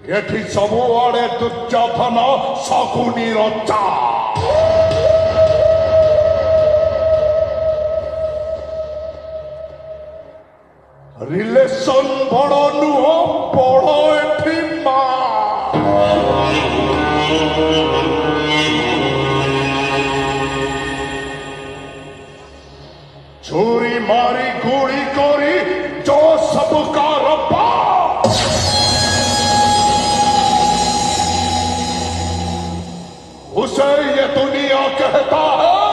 एठी सबुआड़े दुर्योधन शकुनी रचा रिलेशन बड़ नुह बड़ एठी छुरी मारी गुड़ी करी जो सबका रब्बा उसे ये दुनिया कहता है